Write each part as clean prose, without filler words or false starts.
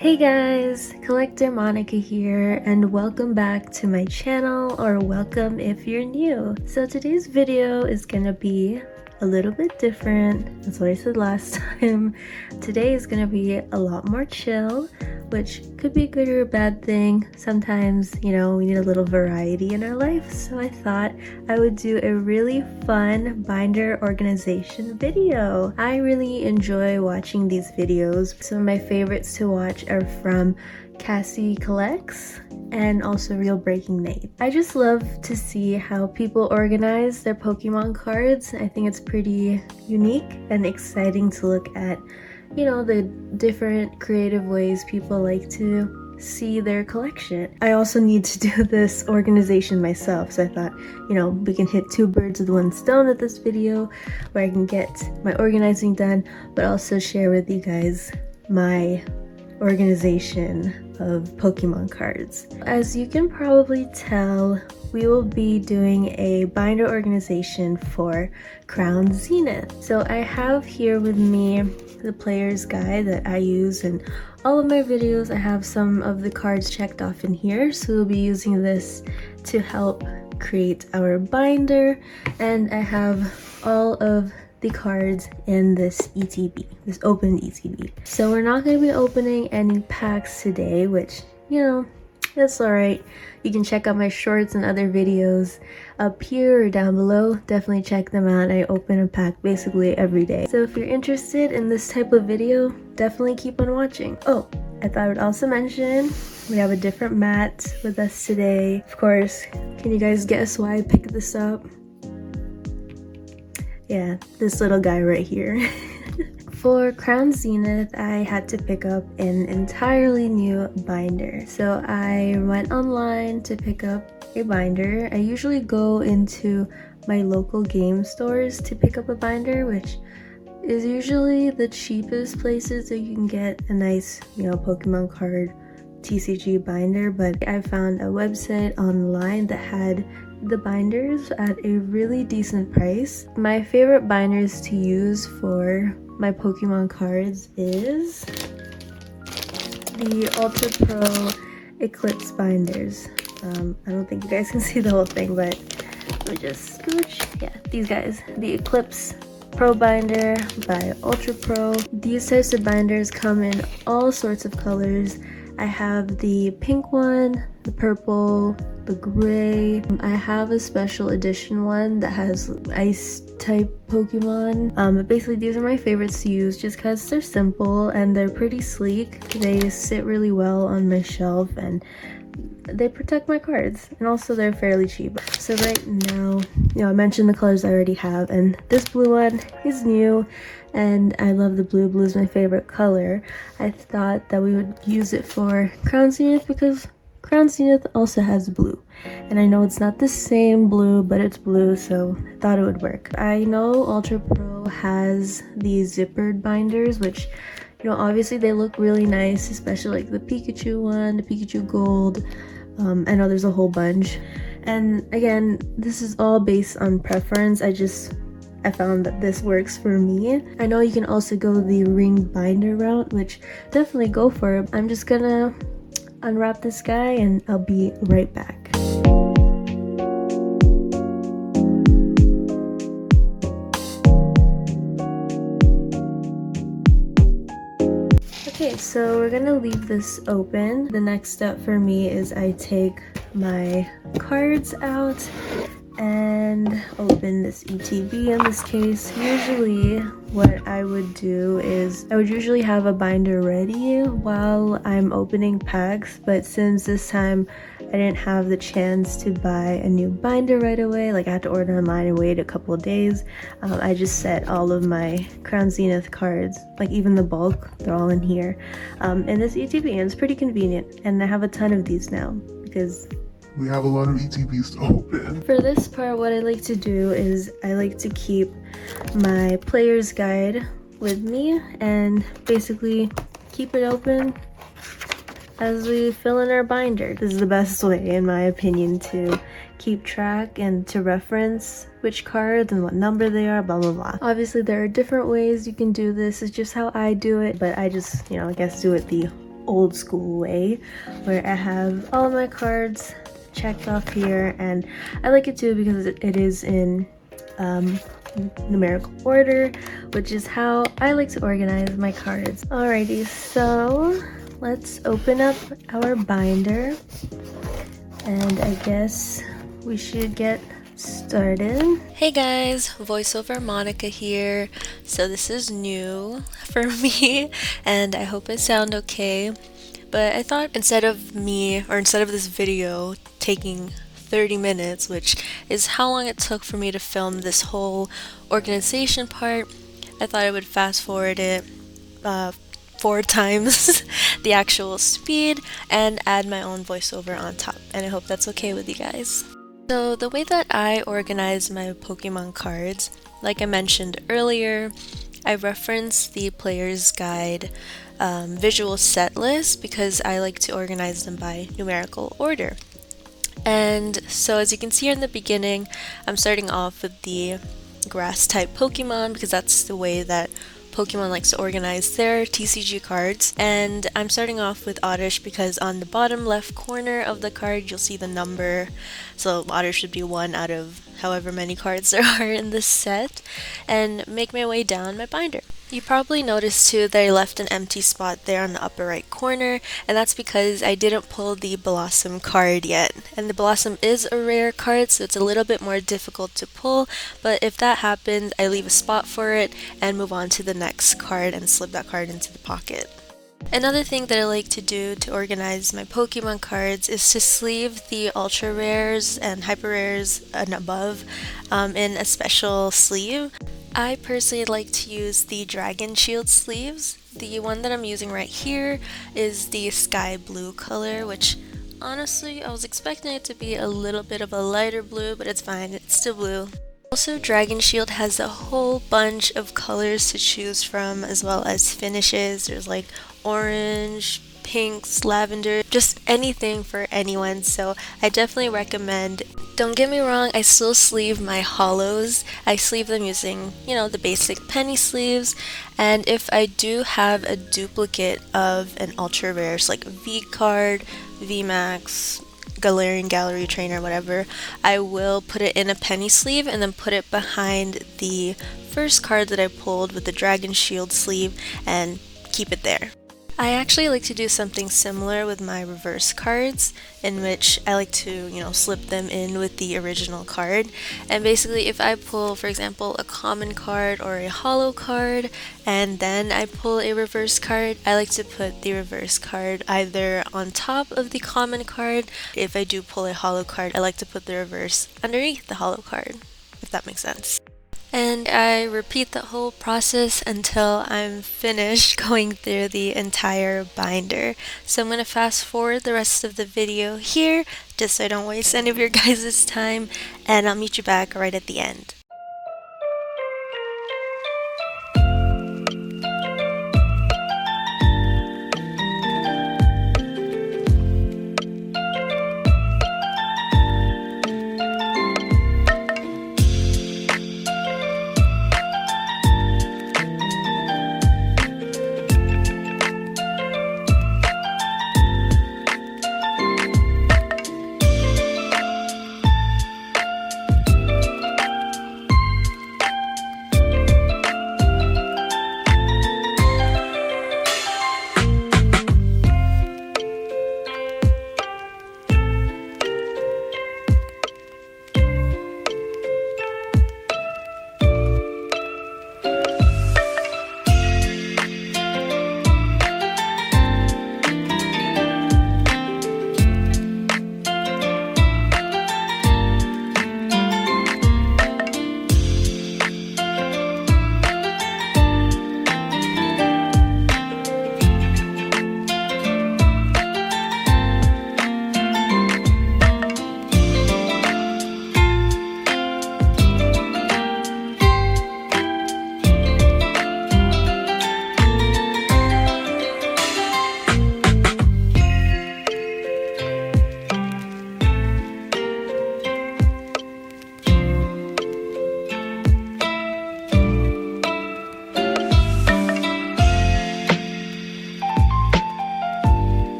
Hey guys, Collector Monica here, and welcome back to my channel, or welcome if you're new. So today's video is gonna be a little bit different. That's what I said last time. Today is gonna be a lot more chill, which could be a good or a bad thing. Sometimes, you know, we need a little variety in our life, so I thought I would do a really fun binder organization video. I really enjoy watching these videos. Some of my favorites to watch are from Cassie Collects and also Real Breaking Nate. I just love to see how people organize their Pokemon cards. I think it's pretty unique and exciting to look at, you know, the different creative ways people like to see their collection. I also need to do this organization myself, so I thought, you know, we can hit two birds with one stone with this video, where I can get my organizing done, but also share with you guys my organization of Pokemon cards. As you can probably tell, we will be doing a binder organization for Crown Zenith. So I have here with me the player's guide that I use in all of my videos. I have some of the cards checked off in here, so we'll be using this to help create our binder. And I have all of the cards in this ETB, this open ETB. So we're not going to be opening any packs today, which, you know, that's alright. You can check out my shorts and other videos up here or down below. Definitely check them out. I open a pack basically every day. So if you're interested in this type of video, definitely keep on watching. Oh, I thought I would also mention we have a different mat with us today. Of course, can you guys guess why I picked this up? Yeah, this little guy right here. For Crown Zenith, I had to pick up an entirely new binder. So I went online to pick up a binder. I usually go into my local game stores to pick up a binder, which is usually the cheapest places that you can get a nice, you know, Pokemon card TCG binder. But I found a website online that had the binders at a really decent price. My favorite binders to use for my Pokemon cards is the Ultra Pro Eclipse binders. I don't think you guys can see the whole thing, but let me just scooch. Yeah, these guys. The Eclipse Pro binder by Ultra Pro. These types of binders come in all sorts of colors. I have the pink one, the purple, the gray. I have a special edition one that has ice type Pokemon. But basically these are my favorites to use just because they're simple and they're pretty sleek. They sit really well on my shelf and they protect my cards, and also they're fairly cheap. So right now, you know, I mentioned the colors I already have, and this blue one is new and I love the blue. Blue is my favorite color. I thought that we would use it for Crown Zenith because Crown Zenith also has blue, and I know it's not the same blue, but it's blue, so I thought it would work. I know Ultra Pro has these zippered binders, which, you know, obviously they look really nice, especially like the Pikachu one, the Pikachu Gold. I know there's a whole bunch, and again, this is all based on preference. I found that this works for me. I know you can also go the ring binder route, which definitely go for it. I'm just gonna unwrap this guy and I'll be right back. Okay, so we're gonna leave this open. The next step for me is I take my cards out and open this ETB in this case. Usually what I would do is I would usually have a binder ready while I'm opening packs, but since this time I didn't have the chance to buy a new binder right away, like I had to order online and wait a couple of days, I just set all of my Crown Zenith cards, like even the bulk, they're all in here, in this ETB, and it's pretty convenient, and I have a ton of these now because we have a lot of ETBs to open. For this part, what I like to do is I like to keep my player's guide with me and basically keep it open as we fill in our binder. This is the best way, in my opinion, to keep track and to reference which cards and what number they are, blah blah blah. Obviously there are different ways you can do this. It's just how I do it, but I just, you know, I guess do it the old school way where I have all of my cards checked off here, and I like it too because it is in numerical order, which is how I like to organize my cards. Alrighty, so let's open up our binder, and I guess we should get started. Hey guys, voiceover Monica here. So this is new for me and I hope I sound okay, but I thought instead of this video taking 30 minutes, which is how long it took for me to film this whole organization part, I thought I would fast forward it 4 times the actual speed and add my own voiceover on top, and I hope that's okay with you guys. So the way that I organize my Pokemon cards, like I mentioned earlier, I reference the Player's Guide visual set list because I like to organize them by numerical order. And so as you can see here in the beginning, I'm starting off with the grass type Pokemon because that's the way that Pokemon likes to organize their TCG cards. And I'm starting off with Oddish because on the bottom left corner of the card you'll see the number, so Oddish should be 1 out of however many cards there are in this set, and make my way down my binder. You probably noticed too that I left an empty spot there on the upper right corner, and that's because I didn't pull the Blossom card yet. And the Blossom is a rare card, so it's a little bit more difficult to pull, but if that happens, I leave a spot for it and move on to the next card and slip that card into the pocket. Another thing that I like to do to organize my Pokemon cards is to sleeve the ultra rares and hyper rares and above in a special sleeve. I personally like to use the Dragon Shield sleeves. The one that I'm using right here is the sky blue color, which honestly I was expecting it to be a little bit of a lighter blue, but it's fine, it's still blue. Also, Dragon Shield has a whole bunch of colors to choose from, as well as finishes. There's like orange, pinks, lavender, just anything for anyone, so I definitely recommend. Don't get me wrong, I still sleeve my holos. I sleeve them using, the basic penny sleeves, and if I do have a duplicate of an ultra rare, so like a V card, VMAX, Galarian Gallery Trainer, whatever, I will put it in a penny sleeve and then put it behind the first card that I pulled with the Dragon Shield sleeve and keep it there. I actually like to do something similar with my reverse cards, in which I like to, slip them in with the original card. And basically, if I pull, for example, a common card or a holo card, and then I pull a reverse card, I like to put the reverse card either on top of the common card. If I do pull a holo card, I like to put the reverse underneath the holo card, if that makes sense. And I repeat the whole process until I'm finished going through the entire binder. So I'm going to fast forward the rest of the video here, just so I don't waste any of your guys' time, and I'll meet you back right at the end.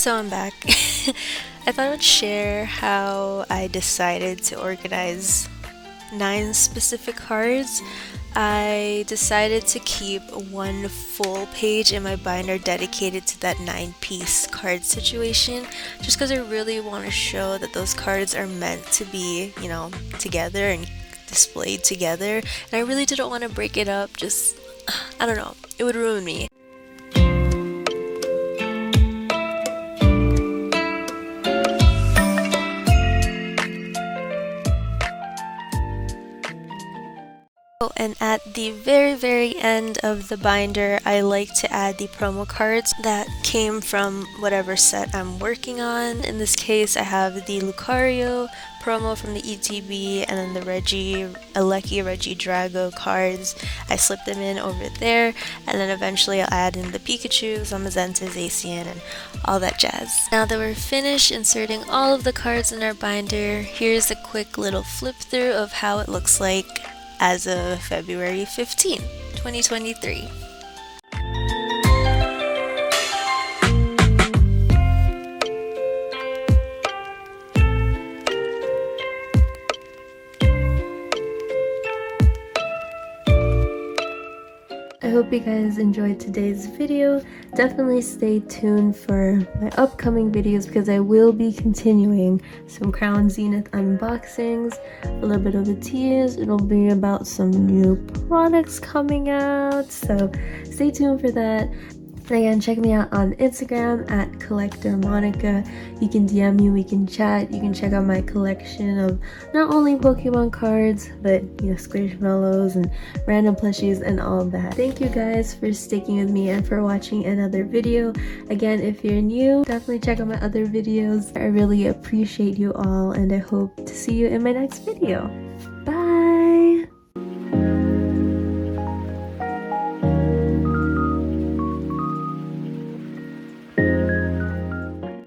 So I'm back. I thought I would share how I decided to organize 9 specific cards. I decided to keep one full page in my binder dedicated to that 9-piece card situation, just because I really want to show that those cards are meant to be, you know, together and displayed together, and I really didn't want to break it up. Just, I don't know, it would ruin me. Oh, and at the very end of the binder, I like to add the promo cards that came from whatever set I'm working on. In this case, I have the Lucario promo from the ETB, and then the Alecki Regidrago cards. I slip them in over there, and then eventually I'll add in the Pikachu, Zamazenta, Zacian, and all that jazz. Now that we're finished inserting all of the cards in our binder, here's a quick little flip through of how it looks like as of February 15, 2023. I hope you guys enjoyed today's video. Definitely stay tuned for my upcoming videos because I will be continuing some Crown Zenith unboxings, a little bit of a tease. It'll be about some new products coming out, so stay tuned for that. And again, check me out on Instagram at Collector Monica. You can DM me, we can chat. You can check out my collection of not only Pokemon cards, but you know, Squishmallows and random plushies and all of that. Thank you guys for sticking with me and for watching another video. Again, if you're new, definitely check out my other videos. I really appreciate you all, and I hope to see you in my next video.